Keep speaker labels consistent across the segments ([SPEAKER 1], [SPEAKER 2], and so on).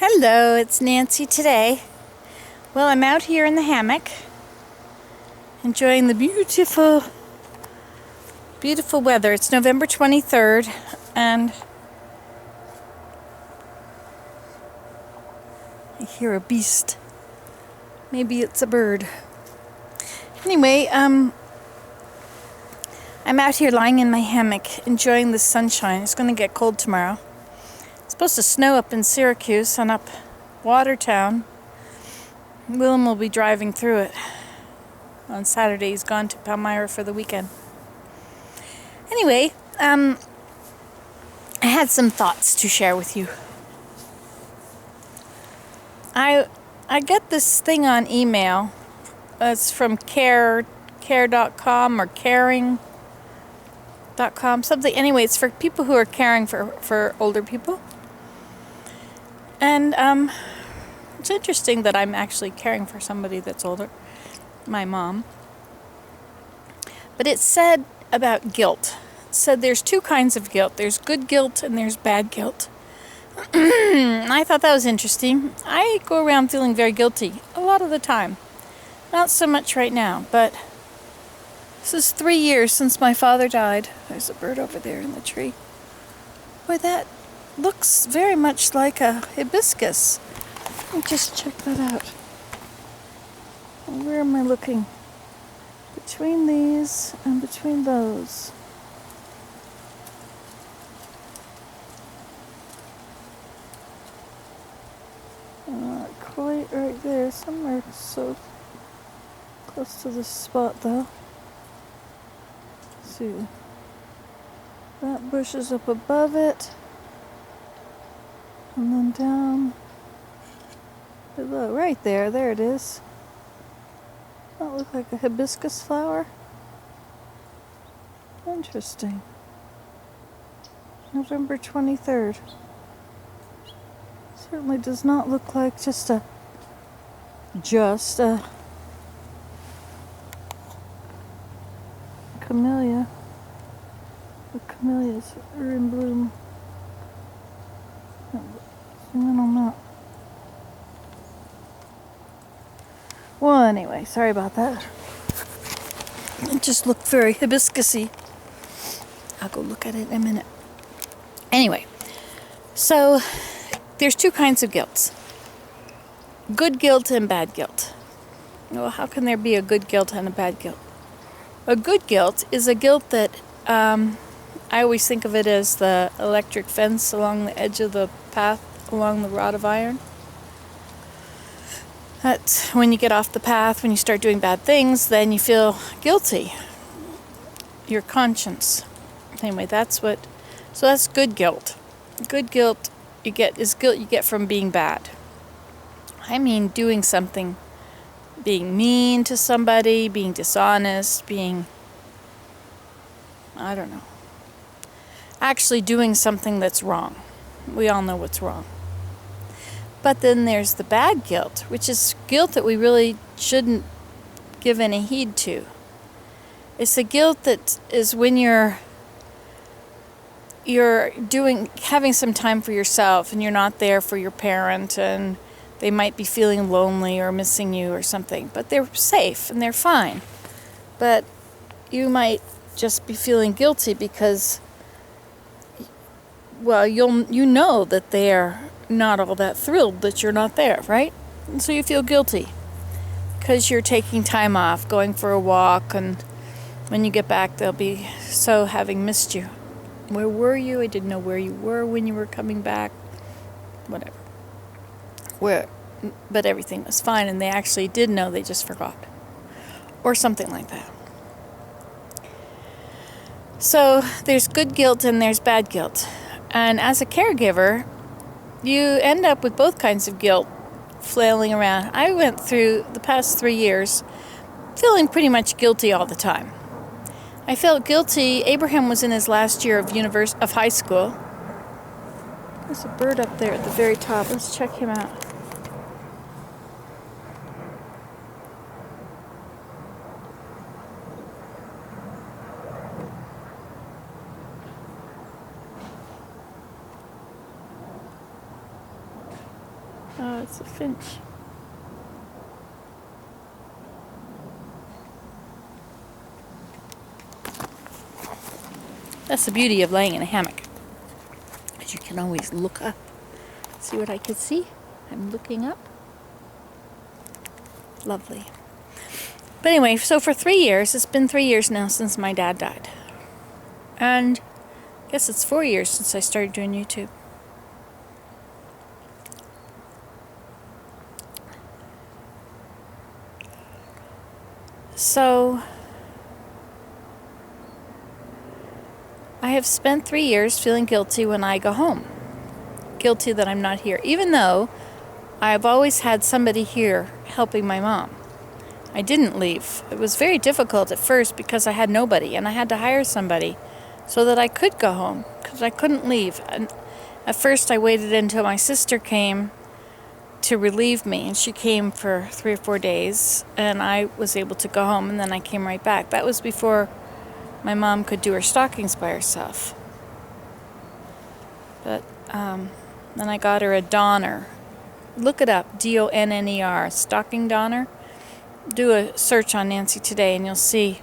[SPEAKER 1] Hello, it's Nancy today. Well, I'm out here in the hammock, enjoying the beautiful weather. It's November 23rd, and I hear a beast. Maybe it's a bird. Anyway, I'm out here lying in my hammock, enjoying the sunshine. It's going to get cold tomorrow. It's supposed to snow up in Syracuse and up Watertown. Willem will be driving through it. On Saturday, he's gone to Palmyra for the weekend. Anyway, I had some thoughts to share with you. I get this thing on email. It's from care.com or caring.com, something. Anyway, it's for people who are caring for older people. And it's interesting that I'm actually caring for somebody that's older, my mom. But it said about guilt. It said there's two kinds of guilt. There's good guilt and there's bad guilt. I thought that was interesting. I go around feeling very guilty a lot of the time. Not so much right now, but this is 3 years since my father died. There's a bird over there in the tree. Boy, that looks very much like a hibiscus. Let me just check that out. Where am I looking? Between these and between those. Not quite right there. Somewhere so close to this spot, though. Let's see. That bush is up above it. And then down below. Right there. There it is. That look like a hibiscus flower. Interesting. November 23rd. Certainly does not look like just a camellia. The camellias are in bloom. Zoom in on that. Well, anyway, sorry about that. It just looked very hibiscusy. I'll go look at it in a minute. Anyway, so there's two kinds of guilt. Good guilt and bad guilt. Well, how can there be a good guilt and a bad guilt? A good guilt is a guilt that I always think of it as the electric fence along the edge of the path along the rod of iron. That's when you get off the path, when you start doing bad things, then you feel guilty. Your conscience. Anyway, so that's good guilt. Good guilt is guilt you get from being bad. I mean doing something, being mean to somebody, being dishonest, actually doing something that's wrong. We all know what's wrong. But then there's the bad guilt, which is guilt that we really shouldn't give any heed to. It's the guilt that is when you're having some time for yourself and you're not there for your parent and they might be feeling lonely or missing you or something, but they're safe and they're fine. But you might just be feeling guilty because, well, you know that they're not all that thrilled that you're not there, right? And so you feel guilty because you're taking time off, going for a walk, and when you get back they'll be so having missed you. Where were you? I didn't know where you were when you were coming back. Whatever. But everything was fine and they actually did know, they just forgot. Or something like that. So there's good guilt and there's bad guilt. And as a caregiver, you end up with both kinds of guilt flailing around. I went through the past 3 years feeling pretty much guilty all the time. I felt guilty. Abraham was in his last year of high school. There's a bird up there at the very top. Let's check him out. Oh, it's a finch. That's the beauty of laying in a hammock. As you can always look up. See what I can see? I'm looking up. Lovely. But anyway, so for 3 years, it's been 3 years now since my dad died. And I guess it's 4 years since I started doing YouTube. So I have spent 3 years feeling guilty when I go home. Guilty that I'm not here, even though I've always had somebody here helping my mom. I didn't leave. It was very difficult at first because I had nobody, and I had to hire somebody so that I could go home because I couldn't leave. And at first I waited until my sister came to relieve me, and she came for 3 or 4 days, and I was able to go home, and then I came right back. That was before my mom could do her stockings by herself. But then I got her a donner. Look it up, D-O-N-N-E-R, stocking donner. Do a search on Nancy Today and you'll see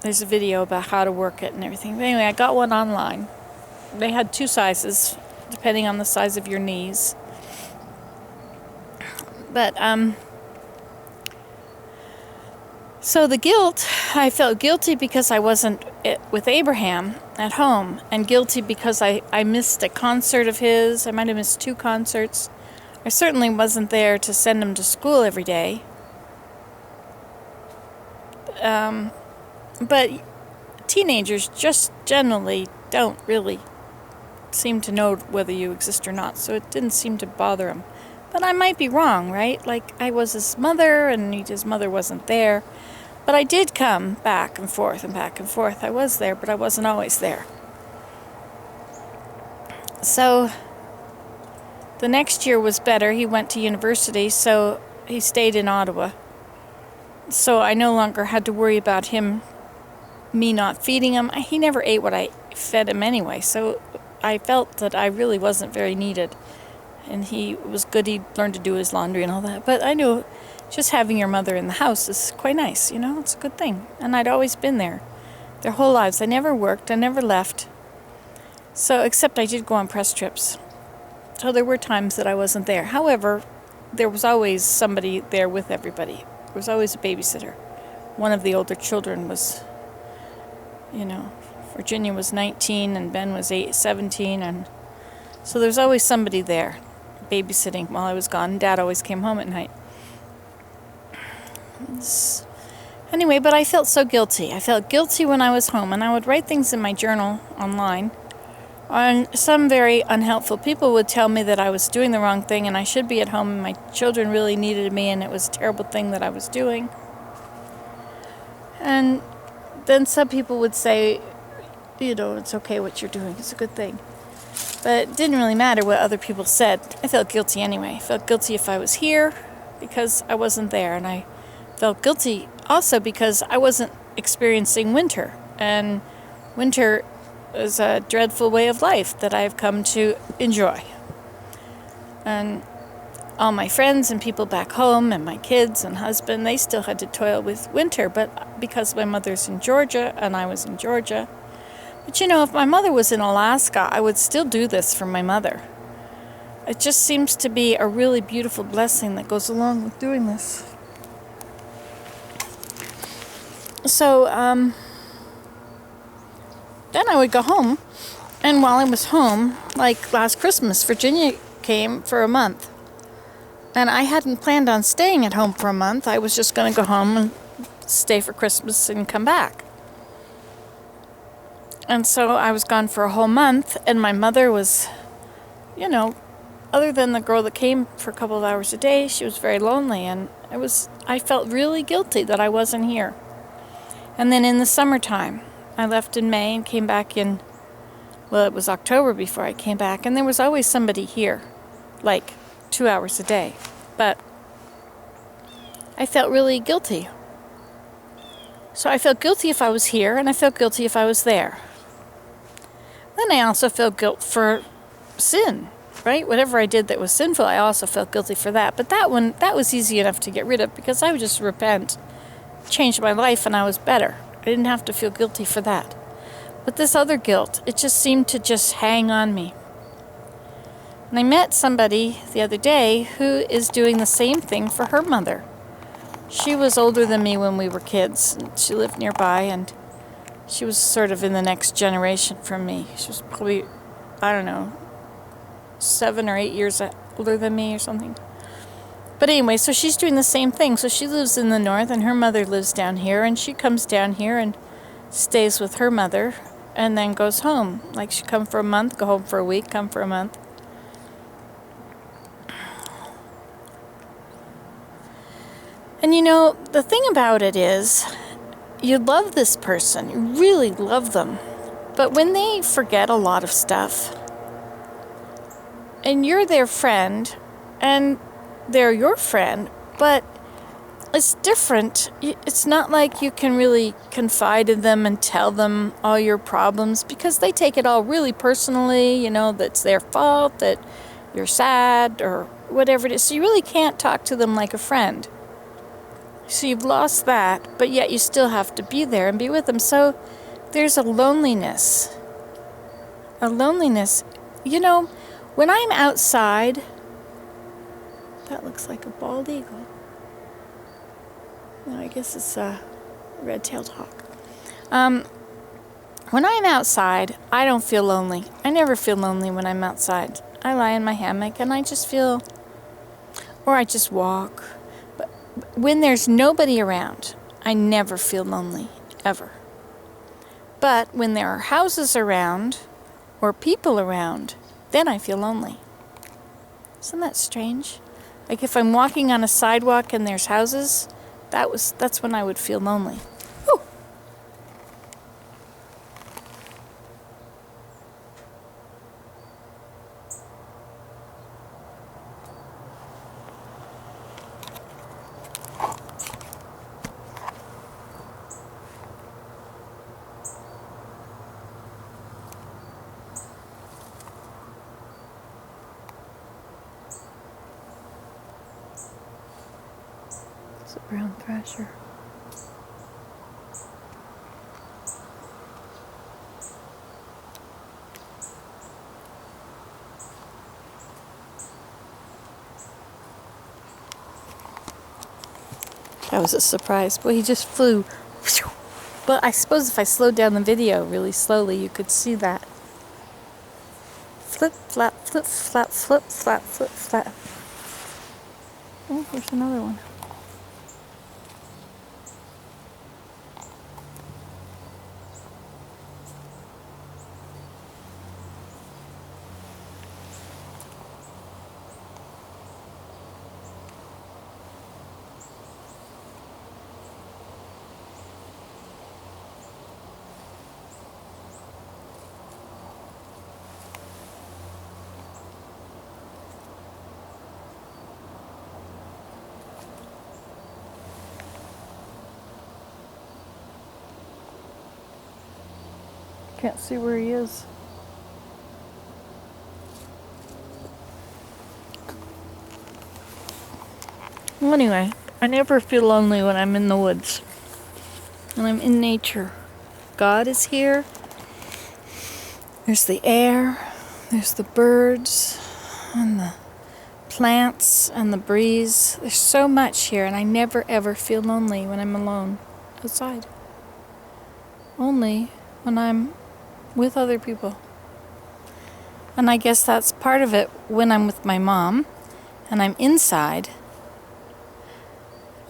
[SPEAKER 1] there's a video about how to work it and everything. But anyway, I got one online. They had 2 sizes, depending on the size of your knees. But, so the guilt, I felt guilty because I wasn't with Abraham at home, and guilty because I missed a concert of his. I might have missed 2 concerts. I certainly wasn't there to send him to school every day. But teenagers just generally don't really seem to know whether you exist or not, so it didn't seem to bother him. But I might be wrong, right? Like, I was his mother, and his mother wasn't there. But I did come back and forth and back and forth. I was there, but I wasn't always there. So the next year was better. He went to university, so he stayed in Ottawa. So I no longer had to worry about me not feeding him. He never ate what I fed him anyway, so I felt that I really wasn't very needed. And he was good. He learned to do his laundry and all that. But I knew just having your mother in the house is quite nice, it's a good thing. And I'd always been there their whole lives. I never worked. I never left. So, except I did go on press trips. So there were times that I wasn't there. However, there was always somebody there with everybody. There was always a babysitter. One of the older children was, Virginia was 19 and Ben was 17. And so there's always somebody there babysitting while I was gone. Dad always came home at night. Anyway, but I felt so guilty. I felt guilty when I was home, and I would write things in my journal online. And some very unhelpful people would tell me that I was doing the wrong thing and I should be at home and my children really needed me and it was a terrible thing that I was doing. And then some people would say, it's okay what you're doing. It's a good thing. But it didn't really matter what other people said. I felt guilty anyway. I felt guilty if I was here because I wasn't there. And I felt guilty also because I wasn't experiencing winter. And winter is a dreadful way of life that I've come to enjoy. And all my friends and people back home and my kids and husband, they still had to toil with winter. But because my mother's in Georgia and I was in Georgia. But if my mother was in Alaska, I would still do this for my mother. It just seems to be a really beautiful blessing that goes along with doing this. So, then I would go home, and while I was home, like last Christmas, Virginia came for a month. And I hadn't planned on staying at home for a month. I was just going to go home and stay for Christmas and come back. And so I was gone for a whole month, and my mother was, other than the girl that came for a couple of hours a day, she was very lonely, and I felt really guilty that I wasn't here. And then in the summertime, I left in May and came back it was October before I came back, and there was always somebody here, like 2 hours a day. But I felt really guilty. So I felt guilty if I was here, and I felt guilty if I was there. Then I also felt guilt for sin. right? Whatever I did that was sinful, I also felt guilty for that. But that one, that was easy enough to get rid of because I would just repent, change my life, and I was better. I didn't have to feel guilty for that. But this other guilt, it just seemed to just hang on me. And I met somebody the other day who is doing the same thing for her mother. She was older than me when we were kids. And she lived nearby, and she was sort of in the next generation from me. She was probably, I don't know, 7 or 8 years older than me or something. But anyway, so she's doing the same thing. So she lives in the north, and her mother lives down here, and she comes down here and stays with her mother, and then goes home. Like, she'd come for a month, go home for a week, come for a month. And you know, the thing about it is, you love this person, you really love them, but when they forget a lot of stuff, and you're their friend, and they're your friend, but it's different. It's not like you can really confide in them and tell them all your problems, because they take it all really personally, you know, that's their fault, that you're sad, or whatever it is. So you really can't talk to them like a friend. So you've lost that, but yet you still have to be there and be with them. So there's a loneliness. A loneliness. You know, when I'm outside, that looks like a bald eagle. No, I guess it's a red-tailed hawk. When I'm outside, I don't feel lonely. I never feel lonely when I'm outside. I lie in my hammock and I just feel, or I just walk. When there's nobody around, I never feel lonely, ever. But when there are houses around, or people around, then I feel lonely. Isn't that strange? Like if I'm walking on a sidewalk and there's houses, that's when I would feel lonely. Whew. It's a brown thrasher. That was a surprise. Boy, he just flew. But I suppose if I slowed down the video really slowly, you could see that. Flip, flap, flip, flap, flip, flap, flip, flap. Oh, there's another one. Can't see where he is. Well, anyway, I never feel lonely when I'm in the woods. When I'm in nature. God is here. There's the air. There's the birds. And the plants. And the breeze. There's so much here. And I never ever feel lonely when I'm alone outside. Only when I'm with other people. And I guess that's part of it when I'm with my mom and I'm inside.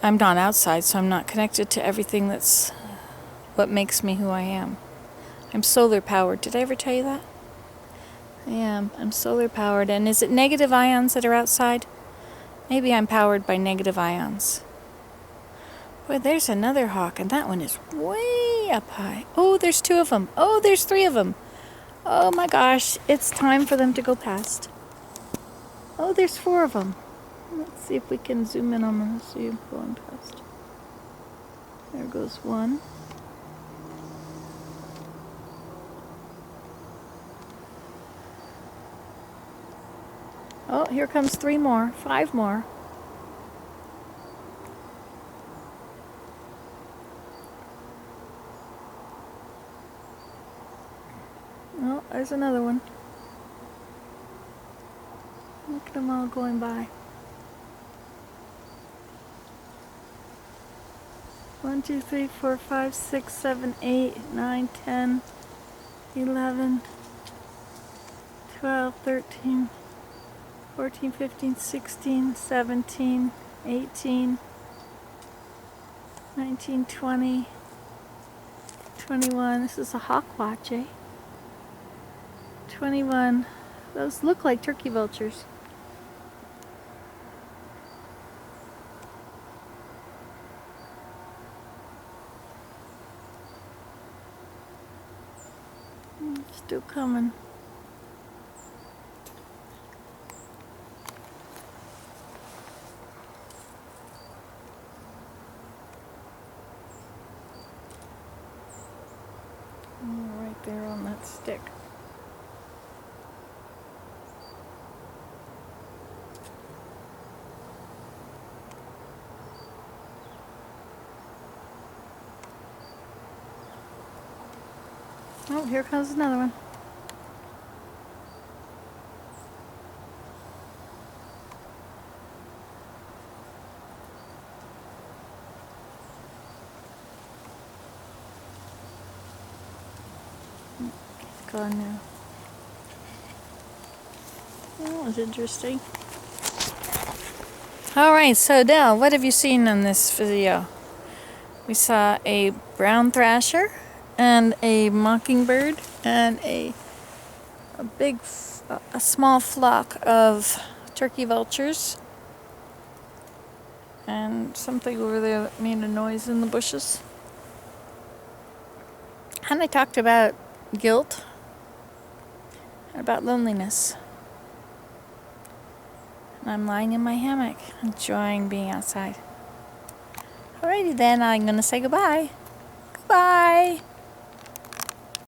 [SPEAKER 1] I'm not outside, so I'm not connected to everything that's what makes me who I am. I'm solar powered. Did I ever tell you that? I am. I'm solar powered. And is it negative ions that are outside? Maybe I'm powered by negative ions. Boy, there's another hawk, and that one is way up high. Oh, there's 2 of them. Oh, there's 3 of them. Oh my gosh, it's time for them to go past. Oh, there's 4 of them. Let's see if we can zoom in on them and see them going past. There goes one. Oh, here comes 3 more, 5 more. Oh, there's another one. Look at them all going by. 1, 2, 3, 4, 5, 6, 7, 8, 9, 10, 11, 12, 13, 14, 15, 16, 17, 18, 19, 20, 21. This is a hawk watch, eh? 21. Those look like turkey vultures. Still coming. Right there on that stick. Oh, here comes another one. It's gone now. That was interesting. Alright, so Dell, what have you seen in this video? We saw a brown thrasher and a mockingbird and a small flock of turkey vultures and something over there that made a noise in the bushes. And I talked about guilt and about loneliness. And I'm lying in my hammock, enjoying being outside. Alrighty then, I'm gonna say goodbye. Goodbye!